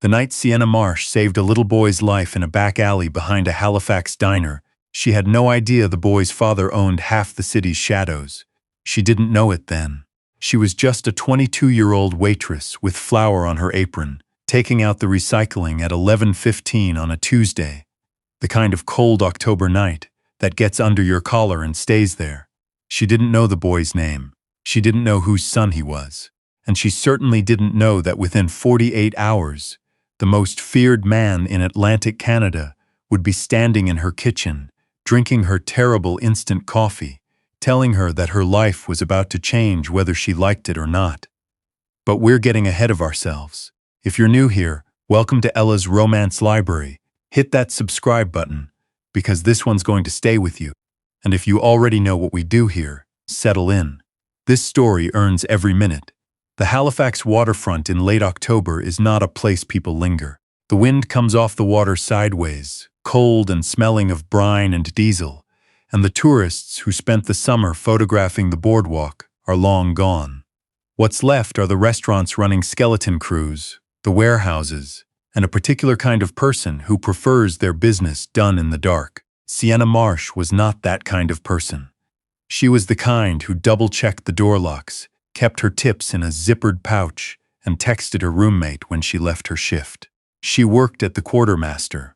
The night Sienna Marsh saved a little boy's life in a back alley behind a Halifax diner, she had no idea the boy's father owned half the city's shadows. She didn't know it then. She was just a 22-year-old waitress with flour on her apron, taking out the recycling at 11:15 on a Tuesday, the kind of cold October night that gets under your collar and stays there. She didn't know the boy's name. She didn't know whose son he was. And she certainly didn't know that within 48 hours, the most feared man in Atlantic Canada would be standing in her kitchen, drinking her terrible instant coffee, telling her that her life was about to change whether she liked it or not. But we're getting ahead of ourselves. If you're new here, welcome to Ella's Romance Library. Hit that subscribe button, because this one's going to stay with you. And if you already know what we do here, settle in. This story earns every minute. The Halifax waterfront in late October is not a place people linger. The wind comes off the water sideways, cold and smelling of brine and diesel, and the tourists who spent the summer photographing the boardwalk are long gone. What's left are the restaurants running skeleton crews, the warehouses, and a particular kind of person who prefers their business done in the dark. Sienna Marsh was not that kind of person. She was the kind who double-checked the door locks, kept her tips in a zippered pouch, and texted her roommate when she left her shift. She worked at the Quartermaster,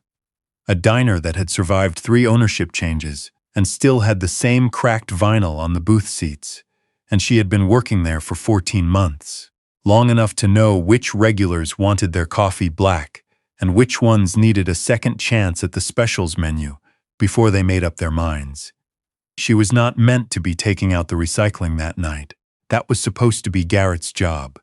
a diner that had survived 3 ownership changes and still had the same cracked vinyl on the booth seats, and she had been working there for 14 months, long enough to know which regulars wanted their coffee black and which ones needed a second chance at the specials menu before they made up their minds. She was not meant to be taking out the recycling that night. That was supposed to be Garrett's job.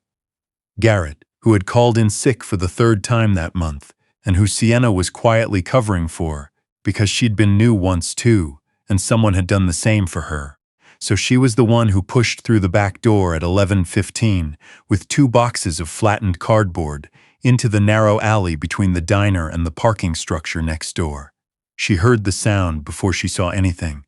Garrett, who had called in sick for the 3rd time that month, and who Sienna was quietly covering for, because she'd been new once too, and someone had done the same for her. So she was the one who pushed through the back door at 11:15 with 2 boxes of flattened cardboard into the narrow alley between the diner and the parking structure next door. She heard the sound before she saw anything.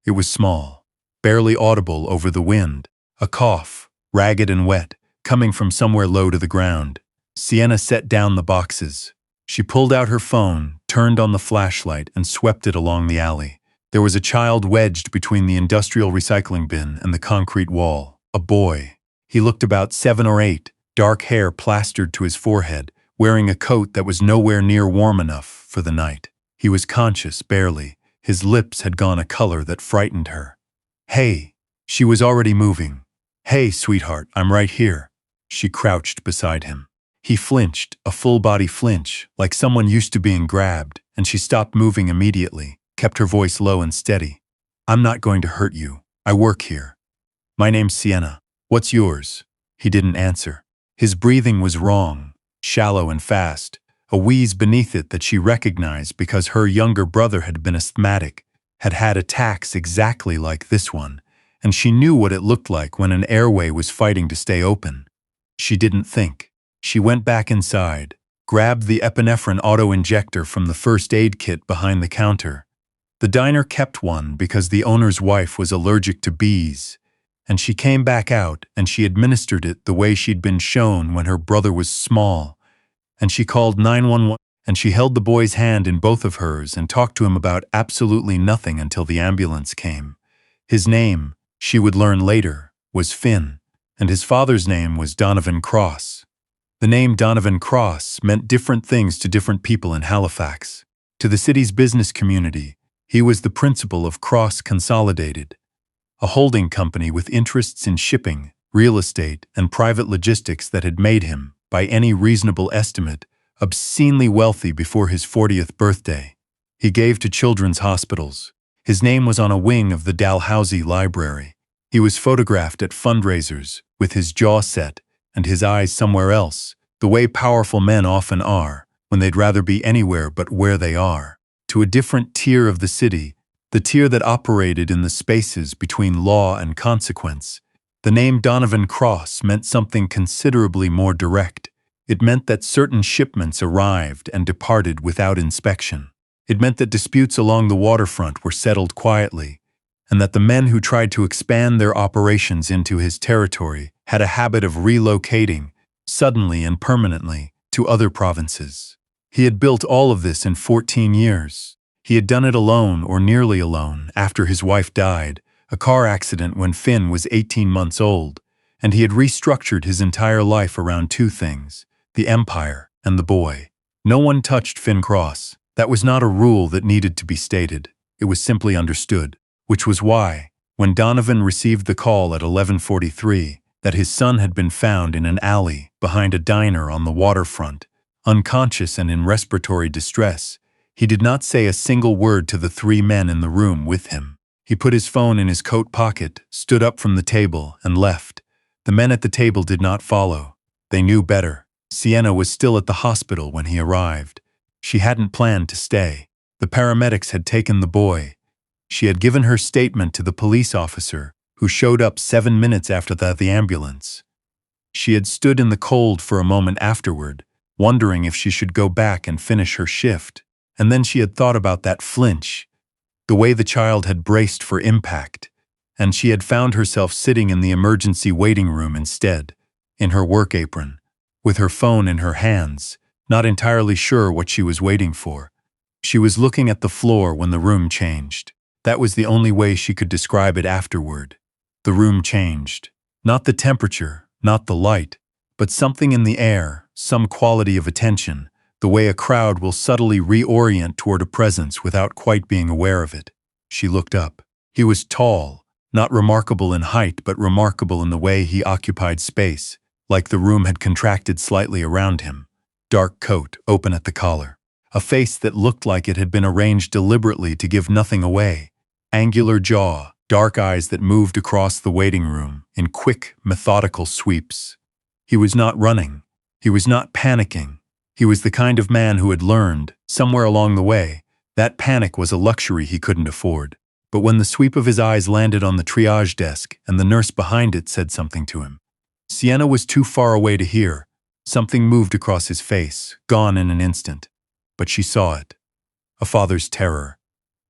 It was small, barely audible over the wind. A cough, ragged and wet, coming from somewhere low to the ground. Sienna set down the boxes. She pulled out her phone, turned on the flashlight, and swept it along the alley. There was a child wedged between the industrial recycling bin and the concrete wall. A boy. He looked about 7 or 8, dark hair plastered to his forehead, wearing a coat that was nowhere near warm enough for the night. He was conscious, barely. His lips had gone a color that frightened her. "Hey!" She was already moving. "Hey, sweetheart, I'm right here." She crouched beside him. He flinched, a full-body flinch, like someone used to being grabbed, and she stopped moving immediately, kept her voice low and steady. "I'm not going to hurt you. I work here. My name's Sienna. What's yours?" He didn't answer. His breathing was wrong, shallow and fast, a wheeze beneath it that she recognized because her younger brother had been asthmatic, had had attacks exactly like this one, and she knew what it looked like when an airway was fighting to stay open. She didn't think. She went back inside, grabbed the epinephrine auto-injector from the first aid kit behind the counter. The diner kept one because the owner's wife was allergic to bees, and she came back out and she administered it the way she'd been shown when her brother was small, and she called 911, and she held the boy's hand in both of hers and talked to him about absolutely nothing until the ambulance came. His name, she would learn later, was Finn, and his father's name was Donovan Cross. The name Donovan Cross meant different things to different people in Halifax. To the city's business community, he was the principal of Cross Consolidated, a holding company with interests in shipping, real estate, and private logistics that had made him, by any reasonable estimate, obscenely wealthy before his 40th birthday. He gave to children's hospitals. His name was on a wing of the Dalhousie Library. He was photographed at fundraisers, with his jaw set and his eyes somewhere else, the way powerful men often are, when they'd rather be anywhere but where they are. To a different tier of the city, the tier that operated in the spaces between law and consequence, the name Donovan Cross meant something considerably more direct. It meant that certain shipments arrived and departed without inspection. It meant that disputes along the waterfront were settled quietly, and that the men who tried to expand their operations into his territory had a habit of relocating, suddenly and permanently, to other provinces. He had built all of this in 14 years. He had done it alone or nearly alone after his wife died, a car accident when Finn was 18 months old, and he had restructured his entire life around two things: the Empire and the boy. No one touched Finn Cross. That was not a rule that needed to be stated. It was simply understood, which was why, when Donovan received the call at 11:43 that his son had been found in an alley behind a diner on the waterfront, unconscious and in respiratory distress, he did not say a single word to the three men in the room with him. He put his phone in his coat pocket, stood up from the table, and left. The men at the table did not follow. They knew better. Sienna was still at the hospital when he arrived. She hadn't planned to stay. The paramedics had taken the boy. She had given her statement to the police officer, who showed up 7 minutes after the ambulance. She had stood in the cold for a moment afterward, wondering if she should go back and finish her shift. And then she had thought about that flinch, the way the child had braced for impact, and she had found herself sitting in the emergency waiting room instead, in her work apron, with her phone in her hands, not entirely sure what she was waiting for. She was looking at the floor when the room changed. That was the only way she could describe it afterward. The room changed. Not the temperature, not the light, but something in the air, some quality of attention, the way a crowd will subtly reorient toward a presence without quite being aware of it. She looked up. He was tall, not remarkable in height but remarkable in the way he occupied space, like the room had contracted slightly around him. Dark coat, open at the collar. A face that looked like it had been arranged deliberately to give nothing away. Angular jaw, dark eyes that moved across the waiting room in quick, methodical sweeps. He was not running. He was not panicking. He was the kind of man who had learned, somewhere along the way, that panic was a luxury he couldn't afford. But when the sweep of his eyes landed on the triage desk and the nurse behind it said something to him, Sienna was too far away to hear. Something moved across his face, gone in an instant. But she saw it. A father's terror.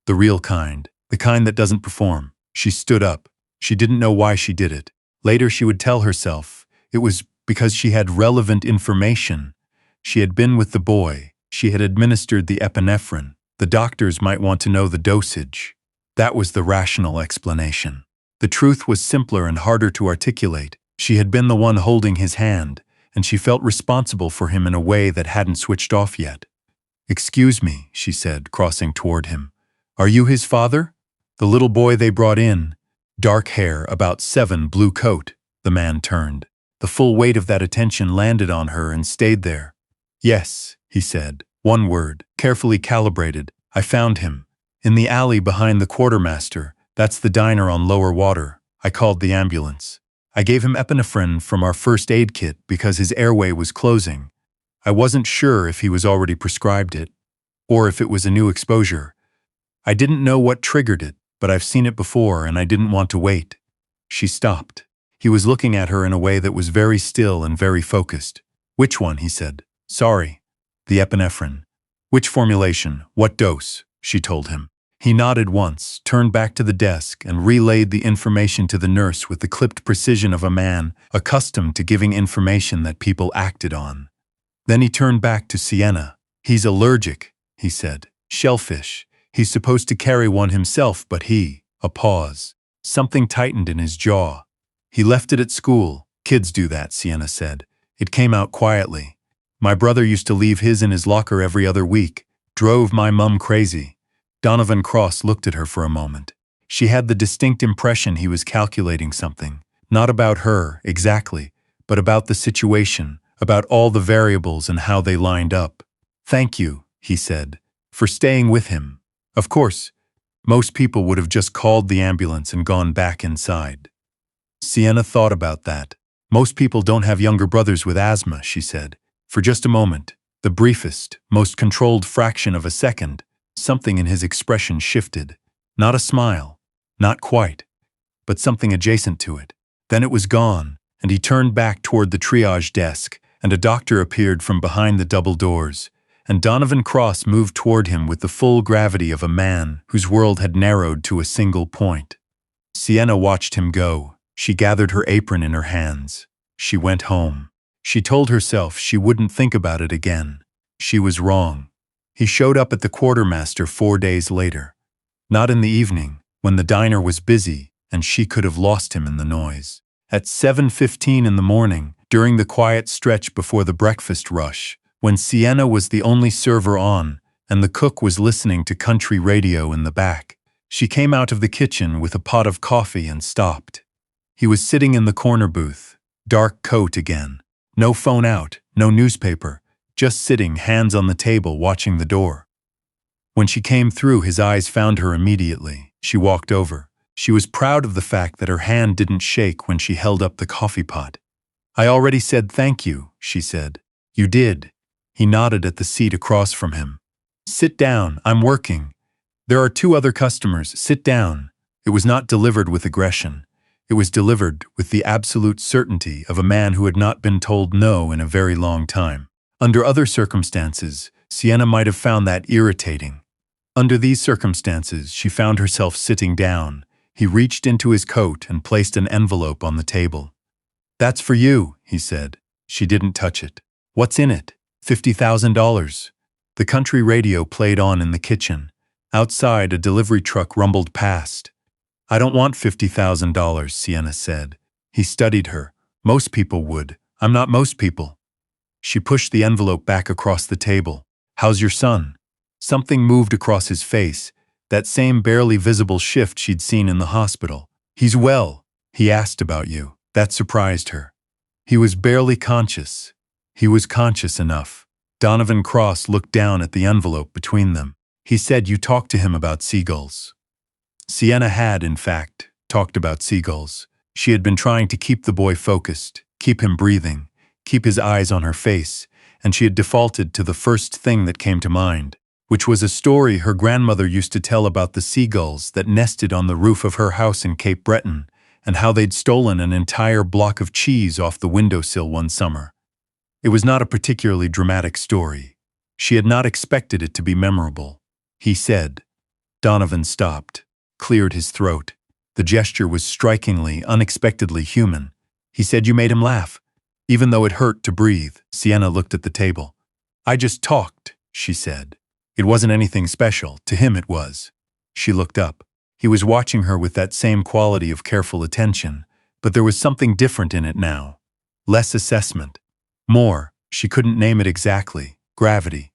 The real kind, the kind that doesn't perform. She stood up. She didn't know why she did it. Later she would tell herself it was because she had relevant information. She had been with the boy. She had administered the epinephrine. The doctors might want to know the dosage. That was the rational explanation. The truth was simpler and harder to articulate. She had been the one holding his hand, and she felt responsible for him in a way that hadn't switched off yet. "Excuse me," she said, crossing toward him. "Are you his father? The little boy they brought in?" Dark hair, about 7, blue coat. The man turned. The full weight of that attention landed on her and stayed there. "Yes," he said, one word, carefully calibrated. "I found him. In the alley behind the quartermaster. That's the diner on Lower Water. I called the ambulance. I gave him epinephrine from our first aid kit because his airway was closing. I wasn't sure if he was already prescribed it, or if it was a new exposure. I didn't know what triggered it, but I've seen it before and I didn't want to wait." She stopped. He was looking at her in a way that was very still and very focused. "Which one?" he said. "Sorry. The epinephrine." "Which formulation? What dose?" she told him. He nodded once, turned back to the desk, and relayed the information to the nurse with the clipped precision of a man accustomed to giving information that people acted on. Then he turned back to Sienna. "He's allergic," he said. "Shellfish. He's supposed to carry one himself, but he—" A pause. Something tightened in his jaw. "He left it at school. Kids do that," Sienna said. "It came out quietly. My brother used to leave his in his locker every other week. Drove my mum crazy." Donovan Cross looked at her for a moment. She had the distinct impression he was calculating something, not about her, exactly, but about the situation, about all the variables and how they lined up. "Thank you," he said, "for staying with him. Of course, most people would have just called the ambulance and gone back inside." Sienna thought about that. "Most people don't have younger brothers with asthma," she said. For just a moment, the briefest, most controlled fraction of a second, something in his expression shifted. Not a smile, not quite, but something adjacent to it. Then it was gone, and he turned back toward the triage desk, and a doctor appeared from behind the double doors, and Donovan Cross moved toward him with the full gravity of a man whose world had narrowed to a single point. Sienna watched him go. She gathered her apron in her hands. She went home. She told herself she wouldn't think about it again. She was wrong. He showed up at the quartermaster 4 days later. Not in the evening, when the diner was busy and she could have lost him in the noise. At 7:15 in the morning, during the quiet stretch before the breakfast rush, when Sienna was the only server on and the cook was listening to country radio in the back, she came out of the kitchen with a pot of coffee and stopped. He was sitting in the corner booth, dark coat again. No phone out, no newspaper, just sitting, hands on the table, watching the door. When she came through, his eyes found her immediately. She walked over. She was proud of the fact that her hand didn't shake when she held up the coffee pot. "I already said thank you," she said. "You did." He nodded at the seat across from him. "Sit down, I'm working. There are 2 other customers, sit down." It was not delivered with aggression. It was delivered with the absolute certainty of a man who had not been told no in a very long time. Under other circumstances, Sienna might have found that irritating. Under these circumstances, she found herself sitting down. He reached into his coat and placed an envelope on the table. "That's for you," he said. She didn't touch it. "What's in it?" $50,000. The country radio played on in the kitchen. Outside, a delivery truck rumbled past. "I don't want $50,000, Sienna said. He studied her. "Most people would. I'm not most people." She pushed the envelope back across the table. "How's your son?" Something moved across his face, that same barely visible shift she'd seen in the hospital. "He's well. He asked about you." That surprised her. He was barely conscious. He was conscious enough. Donovan Cross looked down at the envelope between them. "He said you talked to him about seagulls." Sienna had, in fact, talked about seagulls. She had been trying to keep the boy focused, keep him breathing, keep his eyes on her face, and she had defaulted to the first thing that came to mind, which was a story her grandmother used to tell about the seagulls that nested on the roof of her house in Cape Breton, and how they'd stolen an entire block of cheese off the windowsill one summer. It was not a particularly dramatic story. She had not expected it to be memorable. "He said." Donovan stopped, cleared his throat. The gesture was strikingly, unexpectedly human. "He said you made him laugh, even though it hurt to breathe." Sienna looked at the table. "I just talked," she said. It wasn't anything special. To him it was. She looked up. He was watching her with that same quality of careful attention, but there was something different in it now. Less assessment. More, she couldn't name it exactly, gravity.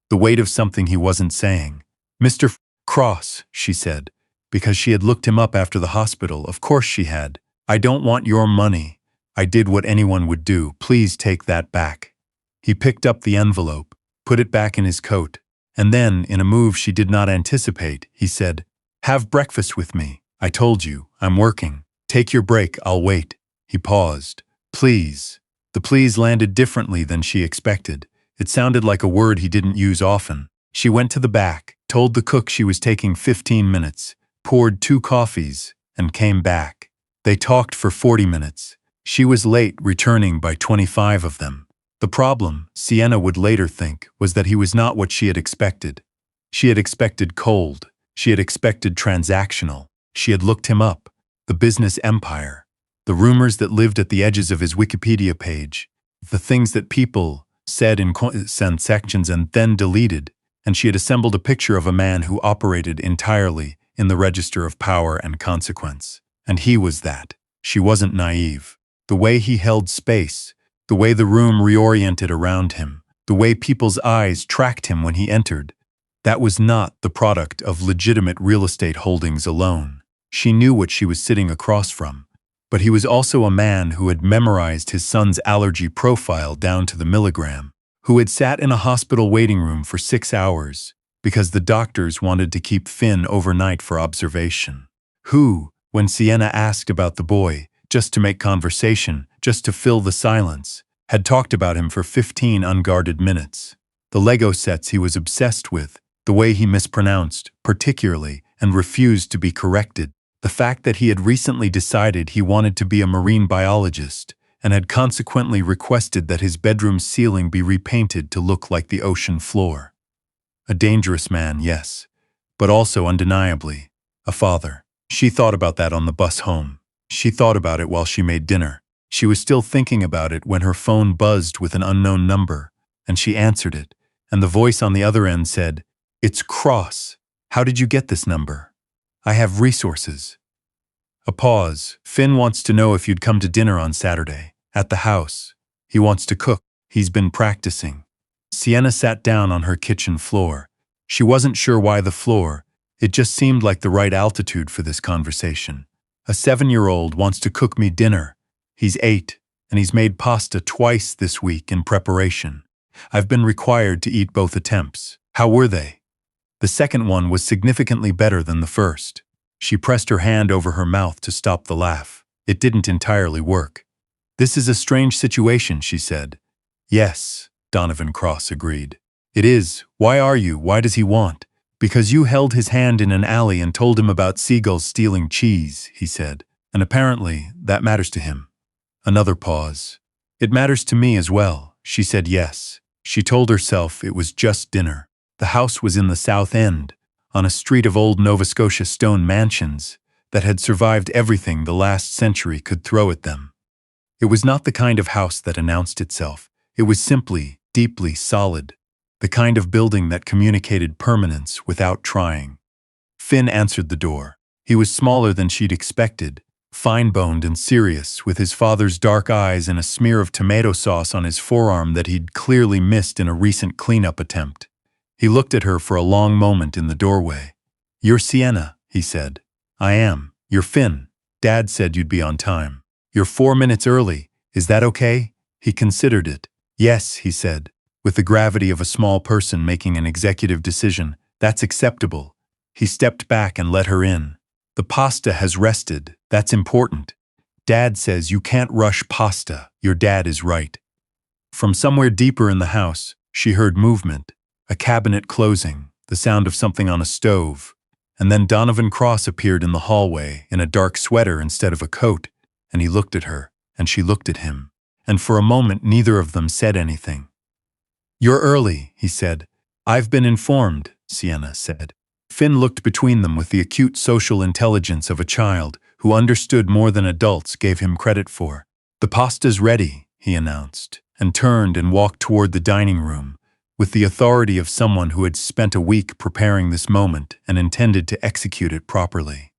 The weight of something he wasn't saying. "Mr. Cross," she said, because she had looked him up after the hospital. Of course she had. "I don't want your money. I did what anyone would do. Please take that back." He picked up the envelope, put it back in his coat, and then, in a move she did not anticipate, he said, "Have breakfast with me. I told you, I'm working. Take your break, I'll wait." He paused. "Please." The please landed differently than she expected. It sounded like a word he didn't use often. She went to the back, told the cook she was taking 15 minutes, poured 2 coffees, and came back. They talked for 40 minutes. She was late, returning by 25 of them. The problem, Sienna would later think, was that he was not what she had expected. She had expected cold. She had expected transactional. She had looked him up. The business empire. The rumors that lived at the edges of his Wikipedia page. The things that people said in sections and then deleted. And she had assembled a picture of a man who operated entirely in the register of power and consequence. And he was that. She wasn't naive. The way he held space, the way the room reoriented around him, the way people's eyes tracked him when he entered, that was not the product of legitimate real estate holdings alone. She knew what she was sitting across from. But he was also a man who had memorized his son's allergy profile down to the milligram, who had sat in a hospital waiting room for 6 hours because the doctors wanted to keep Finn overnight for observation, who, when Sienna asked about the boy, just to make conversation, just to fill the silence, had talked about him for 15 unguarded minutes. The Lego sets he was obsessed with, the way he mispronounced, particularly, and refused to be corrected. The fact that he had recently decided he wanted to be a marine biologist and had consequently requested that his bedroom ceiling be repainted to look like the ocean floor. A dangerous man, yes, but also undeniably a father. She thought about that on the bus home. She thought about it while she made dinner. She was still thinking about it when her phone buzzed with an unknown number, and she answered it, and the voice on the other end said, "It's Cross. How did you get this number? I have resources." A pause. "Finn wants to know if you'd come to dinner on Saturday, at the house. He wants to cook. He's been practicing." Sienna sat down on her kitchen floor. She wasn't sure why the floor. It just seemed like the right altitude for this conversation. A 7-year-old wants to cook me dinner. He's 8, and he's made pasta twice this week in preparation. I've been required to eat both attempts. How were they? The second one was significantly better than the first. She pressed her hand over her mouth to stop the laugh. It didn't entirely work. "This is a strange situation," she said. "Yes," Donovan Cross agreed. "It is. Why are you? Why does he want?" "Because you held his hand in an alley and told him about seagulls stealing cheese," he said. "And apparently, that matters to him." Another pause. "It matters to me as well." She said yes. She told herself it was just dinner. The house was in the South End, on a street of old Nova Scotia stone mansions that had survived everything the last century could throw at them. It was not the kind of house that announced itself. It was simply, deeply solid, the kind of building that communicated permanence without trying. Finn answered the door. He was smaller than she'd expected, fine-boned and serious, with his father's dark eyes and a smear of tomato sauce on his forearm that he'd clearly missed in a recent cleanup attempt. He looked at her for a long moment in the doorway. "You're Sienna," he said. "I am. You're Finn. Dad said you'd be on time. You're 4 minutes early. Is that okay?" He considered it. "Yes," he said, with the gravity of a small person making an executive decision. "That's acceptable." He stepped back and let her in. "The pasta has rested. That's important. Dad says you can't rush pasta. Your dad is right." From somewhere deeper in the house, she heard movement, a cabinet closing, the sound of something on a stove, and then Donovan Cross appeared in the hallway in a dark sweater instead of a coat, and he looked at her, and she looked at him, and for a moment neither of them said anything. "You're early," he said. "I've been informed," Sienna said. Finn looked between them with the acute social intelligence of a child who understood more than adults gave him credit for. "The pasta's ready," he announced, and turned and walked toward the dining room, with the authority of someone who had spent a week preparing this moment and intended to execute it properly.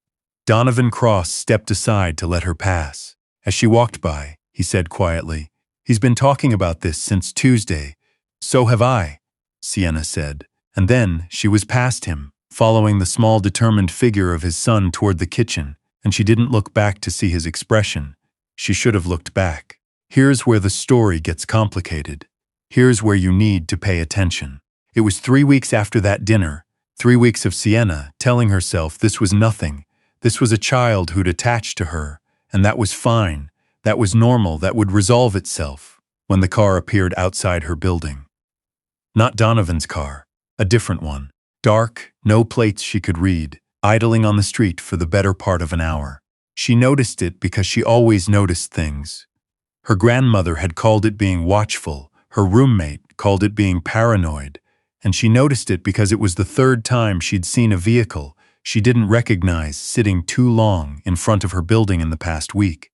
Donovan Cross stepped aside to let her pass. As she walked by, he said quietly, "He's been talking about this since Tuesday." "So have I," Sienna said, and then she was past him, following the small determined figure of his son toward the kitchen, and she didn't look back to see his expression. She should have looked back. Here's where the story gets complicated. Here's where you need to pay attention. It was 3 weeks after that dinner, 3 weeks of Sienna telling herself this was nothing. This was a child who'd attached to her, and that was fine, that was normal, that would resolve itself, when the car appeared outside her building. Not Donovan's car, a different one. Dark, no plates she could read, idling on the street for the better part of an hour. She noticed it because she always noticed things. Her grandmother had called it being watchful, her roommate called it being paranoid, and she noticed it because it was the third time she'd seen a vehicle she didn't recognize sitting too long in front of her building in the past week.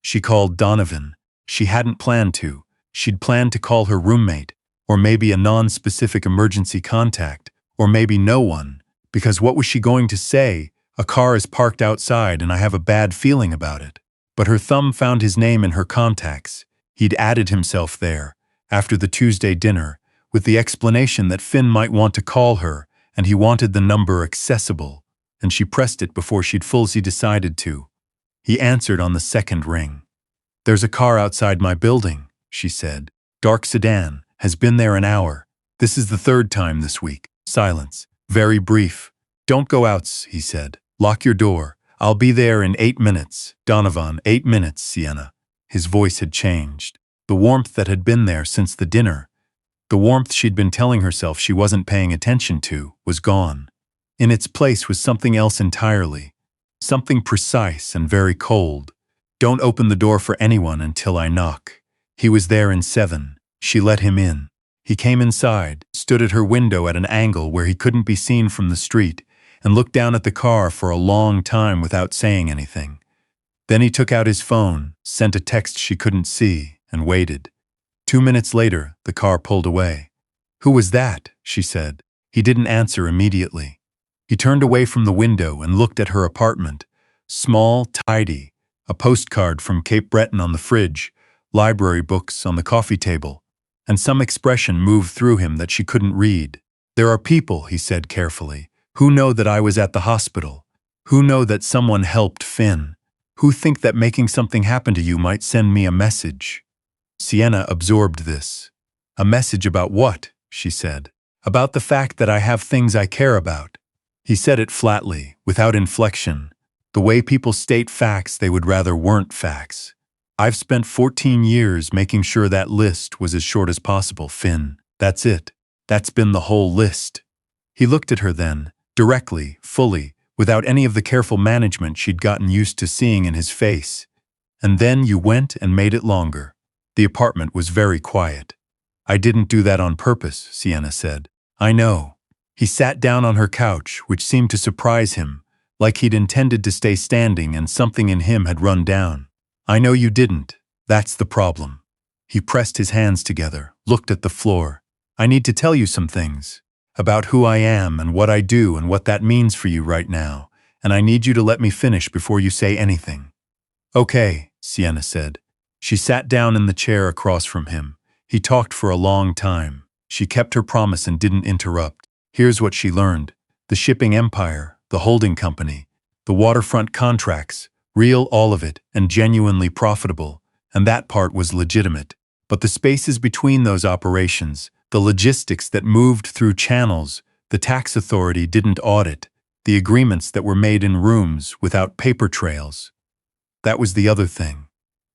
She called Donovan. She hadn't planned to. She'd planned to call her roommate, or maybe a non-specific emergency contact, or maybe no one, because what was she going to say? "A car is parked outside and I have a bad feeling about it." But her thumb found his name in her contacts. He'd added himself there, after the Tuesday dinner, with the explanation that Finn might want to call her, and he wanted the number accessible, and she pressed it before she'd fully decided to. He answered on the second ring. "There's a car outside my building," she said. "Dark sedan, has been there an hour. This is the third time this week." Silence. Very brief. "Don't go out," he said. "Lock your door. I'll be there in 8 minutes. Donovan, 8 minutes, Sienna." His voice had changed. The warmth that had been there since the dinner, the warmth she'd been telling herself she wasn't paying attention to, was gone. In its place was something else entirely. Something precise and very cold. "Don't open the door for anyone until I knock." He was there in 7. She let him in. He came inside, stood at her window at an angle where he couldn't be seen from the street, and looked down at the car for a long time without saying anything. Then he took out his phone, sent a text she couldn't see, and waited. 2 minutes later, the car pulled away. "Who was that?" she said. He didn't answer immediately. He turned away from the window and looked at her apartment. Small, tidy, a postcard from Cape Breton on the fridge, library books on the coffee table, and some expression moved through him that she couldn't read. "There are people," he said carefully, "who know that I was at the hospital, who know that someone helped Finn, who think that making something happen to you might send me a message." Sienna absorbed this. "A message about what?" she said. "About the fact that I have things I care about." He said it flatly, without inflection, the way people state facts they would rather weren't facts. "I've spent 14 years making sure that list was as short as possible, Finn. That's it. That's been the whole list." He looked at her then, directly, fully, without any of the careful management she'd gotten used to seeing in his face. "And then you went and made it longer." The apartment was very quiet. "I didn't do that on purpose," Sienna said. "I know." He sat down on her couch, which seemed to surprise him, like he'd intended to stay standing and something in him had run down. "I know you didn't. That's the problem." He pressed his hands together, looked at the floor. "I need to tell you some things. About who I am and what I do and what that means for you right now, and I need you to let me finish before you say anything." "Okay," Sienna said. She sat down in the chair across from him. He talked for a long time. She kept her promise and didn't interrupt. Here's what she learned. The shipping empire, the holding company, the waterfront contracts, real all of it, and genuinely profitable, and that part was legitimate. But the spaces between those operations, the logistics that moved through channels, the tax authority didn't audit, the agreements that were made in rooms without paper trails. That was the other thing.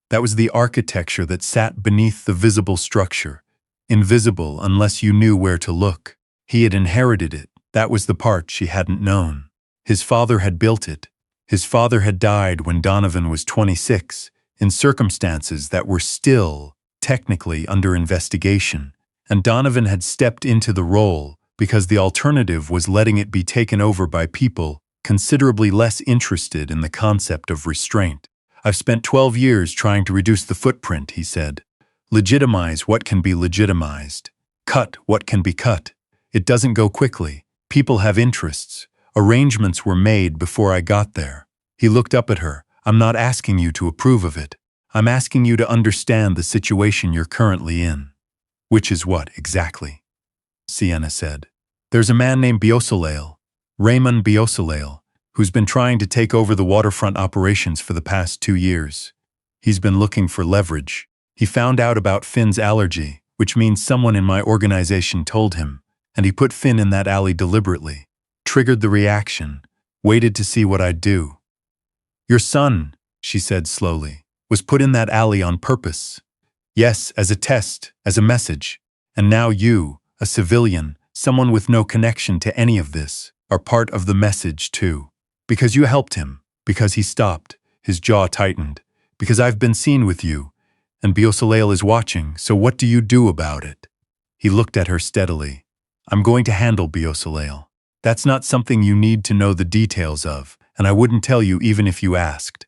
That was the architecture that sat beneath the visible structure, invisible unless you knew where to look. He had inherited it. That was the part she hadn't known. His father had built it. His father had died when Donovan was 26, in circumstances that were still, technically, under investigation, and Donovan had stepped into the role because the alternative was letting it be taken over by people considerably less interested in the concept of restraint. "I've spent 12 years trying to reduce the footprint," he said. "Legitimize what can be legitimized. Cut what can be cut. It doesn't go quickly. People have interests. Arrangements were made before I got there." He looked up at her. "I'm not asking you to approve of it. I'm asking you to understand the situation you're currently in." "Which is what, exactly?" Sienna said. "There's a man named Biosolale, Raymond Biosolale, who's been trying to take over the waterfront operations for the past 2 years. He's been looking for leverage. He found out about Finn's allergy, which means someone in my organization told him, and he put Finn in that alley deliberately, triggered the reaction, waited to see what I'd do. Your son, she said slowly, was put in that alley on purpose. Yes, as a test, as a message. And now you, a civilian, someone with no connection to any of this, are part of the message too. Because you helped him, because he stopped, his jaw tightened, because I've been seen with you, and Biosolale is watching, so what do you do about it? He looked at her steadily. I'm going to handle Biosolale. That's not something you need to know the details of, and I wouldn't tell you even if you asked.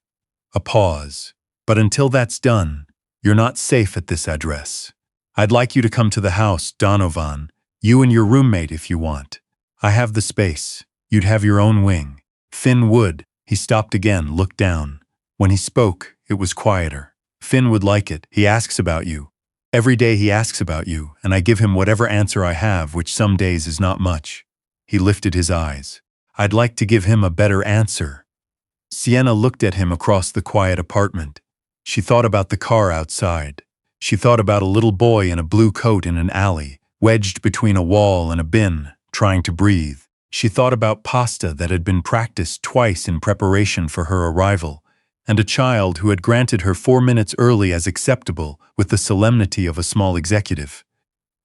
A pause. But until that's done, you're not safe at this address. I'd like you to come to the house, Donovan, you and your roommate if you want. I have the space. You'd have your own wing. Finn would. He stopped again, looked down. When he spoke, it was quieter. Finn would like it. He asks about you. Every day he asks about you, and I give him whatever answer I have, which some days is not much. He lifted his eyes. I'd like to give him a better answer. Sienna looked at him across the quiet apartment. She thought about the car outside. She thought about a little boy in a blue coat in an alley, wedged between a wall and a bin, trying to breathe. She thought about pasta that had been practiced twice in preparation for her arrival, and a child who had granted her 4 minutes early as acceptable with the solemnity of a small executive.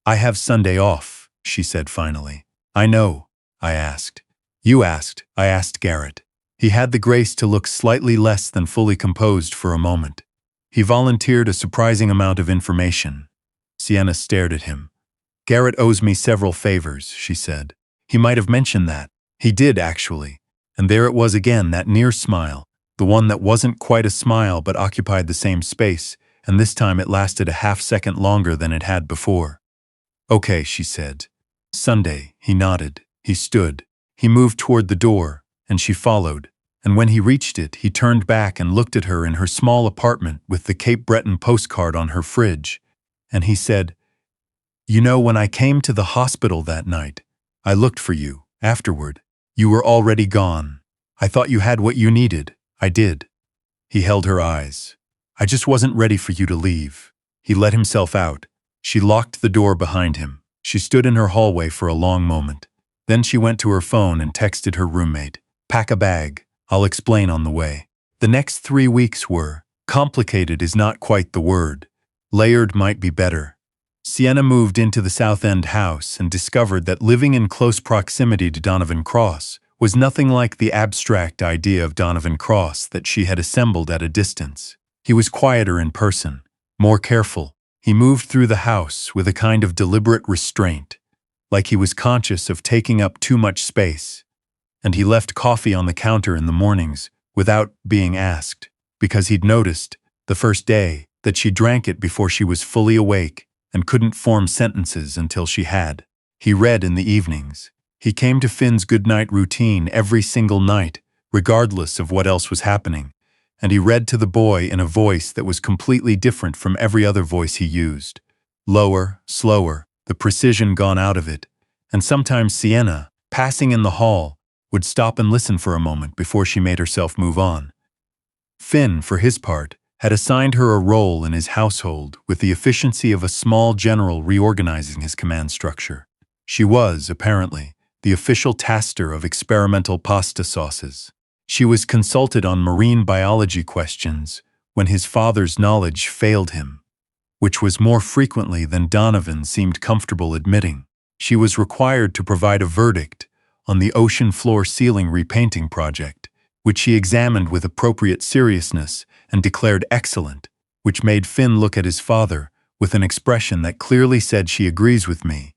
I have Sunday off, she said finally. I know, I asked. You asked, I asked Garrett. He had the grace to look slightly less than fully composed for a moment. He volunteered a surprising amount of information. Sienna stared at him. Garrett owes me several favors, she said. He might have mentioned that. He did, actually. And there it was again, that near smile. the one that wasn't quite a smile but occupied the same space, and this time it lasted a half-second longer than it had before. "Okay," she said. "Sunday," he nodded. He stood. He moved toward the door, and she followed. And when he reached it, he turned back and looked at her in her small apartment with the Cape Breton postcard on her fridge. And he said, "You know, when I came to the hospital that night, I looked for you. Afterward, you were already gone. I thought you had what you needed. I did." He held her eyes. "I just wasn't ready for you to leave." He let himself out. She locked the door behind him. She stood in her hallway for a long moment. Then she went to her phone and texted her roommate, "Pack a bag. I'll explain on the way." The next 3 weeks were, complicated is not quite the word. Layered might be better. Sienna moved into the South End house and discovered that living in close proximity to Donovan Cross was nothing like the abstract idea of Donovan Cross that she had assembled at a distance. He was quieter in person, more careful. He moved through the house with a kind of deliberate restraint, like he was conscious of taking up too much space. And he left coffee on the counter in the mornings without being asked, because he'd noticed, the first day, that she drank it before she was fully awake and couldn't form sentences until she had. He read in the evenings. He came to Finn's goodnight routine every single night, regardless of what else was happening, and he read to the boy in a voice that was completely different from every other voice he used. Lower, slower, the precision gone out of it, and sometimes Sienna, passing in the hall, would stop and listen for a moment before she made herself move on. Finn, for his part, had assigned her a role in his household with the efficiency of a small general reorganizing his command structure. She was, apparently, the official taster of experimental pasta sauces. She was consulted on marine biology questions when his father's knowledge failed him, which was more frequently than Donovan seemed comfortable admitting. She was required to provide a verdict on the ocean floor ceiling repainting project, which she examined with appropriate seriousness and declared excellent, which made Finn look at his father with an expression that clearly said, "She agrees with me.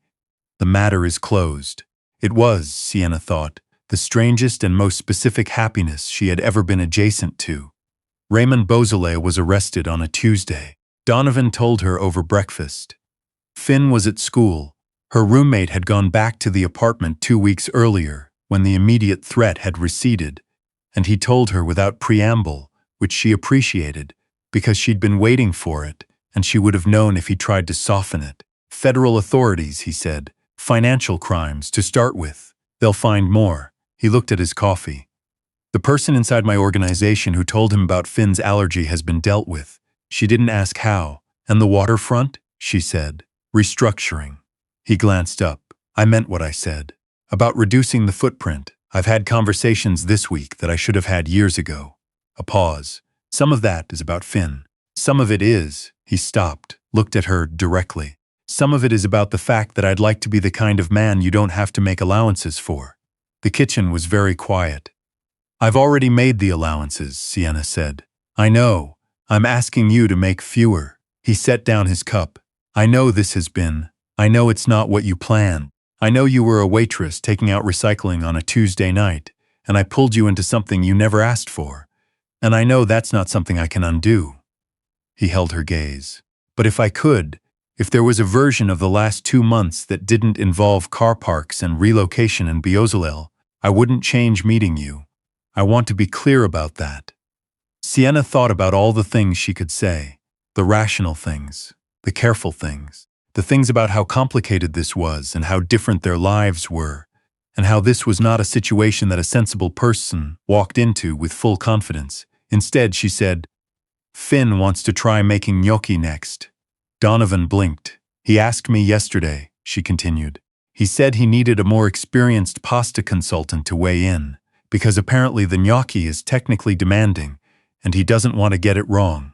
The matter is closed." It was, Sienna thought, the strangest and most specific happiness she had ever been adjacent to. Raymond Beausoleil was arrested on a Tuesday. Donovan told her over breakfast. Finn was at school. Her roommate had gone back to the apartment 2 weeks earlier, when the immediate threat had receded, and he told her without preamble, which she appreciated, because she'd been waiting for it, and she would have known if he tried to soften it. "Federal authorities," he said. "Financial crimes, to start with. They'll find more." He looked at his coffee. "The person inside my organization who told him about Finn's allergy has been dealt with." She didn't ask how. "And the waterfront?" she said. "Restructuring." He glanced up. "I meant what I said. About reducing the footprint. I've had conversations this week that I should have had years ago." A pause. "Some of that is about Finn. Some of it is," he stopped, looked at her directly. "Some of it is about the fact that I'd like to be the kind of man you don't have to make allowances for." The kitchen was very quiet. "I've already made the allowances," Sienna said. "I know. I'm asking you to make fewer." He set down his cup. "I know this has been. I know it's not what you planned. I know you were a waitress taking out recycling on a Tuesday night, and I pulled you into something you never asked for. And I know that's not something I can undo." He held her gaze. "But if I could, if there was a version of the last 2 months that didn't involve car parks and relocation in Beausoleil, I wouldn't change meeting you. I want to be clear about that." Sienna thought about all the things she could say, the rational things, the careful things, the things about how complicated this was and how different their lives were, and how this was not a situation that a sensible person walked into with full confidence. Instead, she said, "Finn wants to try making gnocchi next." Donovan blinked. "He asked me yesterday," she continued. "He said he needed a more experienced pasta consultant to weigh in, because apparently the gnocchi is technically demanding, and he doesn't want to get it wrong."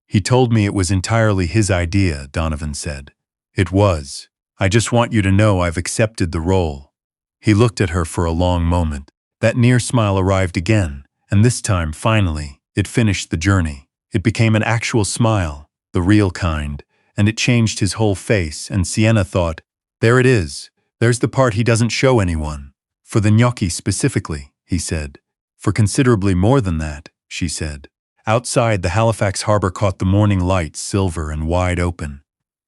"He told me it was entirely his idea," Donovan said. "It was. I just want you to know I've accepted the role." He looked at her for a long moment. That near smile arrived again, and this time, finally, it finished the journey. It became an actual smile, the real kind, and it changed his whole face, and Sienna thought, "There it is. There's the part he doesn't show anyone." "For the gnocchi specifically," he said. "For considerably more than that," she said. Outside, the Halifax harbor caught the morning light, silver and wide open.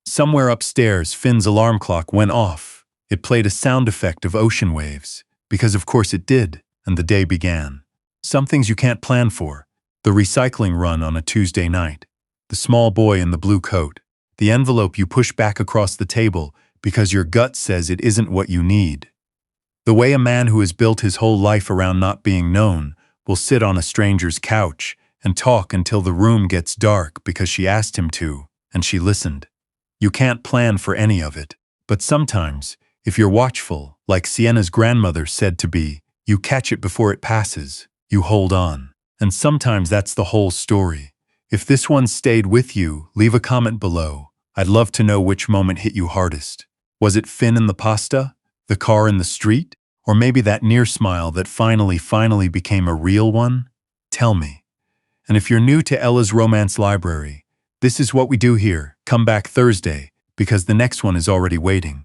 Somewhere upstairs, Finn's alarm clock went off. It played a sound effect of ocean waves, because of course it did, and the day began. Some things you can't plan for. The recycling run on a Tuesday night. The small boy in the blue coat. The envelope you push back across the table because your gut says it isn't what you need. The way a man who has built his whole life around not being known will sit on a stranger's couch and talk until the room gets dark because she asked him to, and she listened. You can't plan for any of it, but sometimes, if you're watchful, like Sienna's grandmother said to be, you catch it before it passes, you hold on. And sometimes that's the whole story. If this one stayed with you, leave a comment below. I'd love to know which moment hit you hardest. Was it Finn and the pasta? The car in the street? Or maybe that near smile that finally became a real one? Tell me. And if you're new to Ella's Romance Library, this is what we do here. Come back Thursday, because the next one is already waiting.